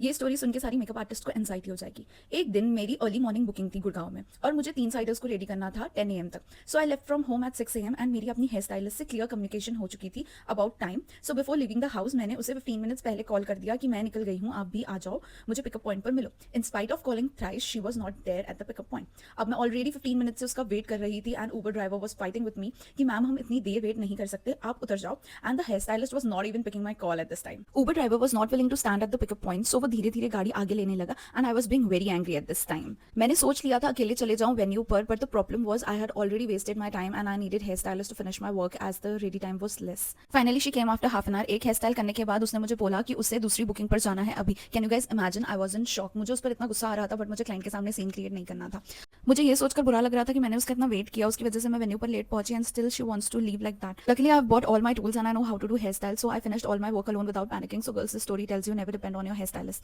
ये स्टोरी सुन के सारी मेकअप आर्टिस्ट को एंजाइटी हो जाएगी। एक दिन मेरी अर्ली मॉर्निंग बुकिंग थी गुड़गांव में और मुझे 3 साइडर्स को रेडी करना था 10 AM तक। So I left from home at 6 AM and मेरी अपनी हेयर स्टाइलिस्ट से क्लियर कम्युनिकेशन हो चुकी थी about time. So before leaving the house मैंने उसे 15 मिनट्स पहले कॉल कर दिया कि मैं निकल गई हूँ, आप भी आ जाओ, मुझे पिकअप पॉइंट पर मिलो। In spite of calling thrice she was not there at the pickup point. अब मैं ऑलरेडी 15 मिनट से उसका वेट कर रही थी and Uber driver was fighting with me कि मैम हम इतनी देर वेट नहीं कर सकते, आप उतर जाओ। And the hair stylist was not even picking my call at this time. Uber driver was not willing to stand at the pickup point, so वो धीरे धीरे गाड़ी आगे लेने लगा and I was being very angry at this time. मैंने सोच लिया था अकेले चले जाऊं वेन्यू पर, but the problem was I had already wasted my time and I needed hair stylist to finish my work as the ready time was less. Finally she came after half an hour. एक hair style करने के बाद उसने मुझे बोला कि उसे दूसरी बुकिंग पर जाना है अभी। Can you guys imagine, I was in shock. मुझे उस पर इतना गुस्सा आ रहा था बट मुझे क्लाइंट के सामने सीन क्रिएट नहीं करना था। मुझे ये सोचकर बुरा लग रहा था कि मैंने उसका इतना वेट किया, उसकी वजह से मैं वेन्यू पर लेट पहुंची and still she wants to leave like that. Luckily I have bought all my tools and I know how to do hair style, so I finished all my work alone without panicking. So girls, this story tells you never depend on your hair stylist.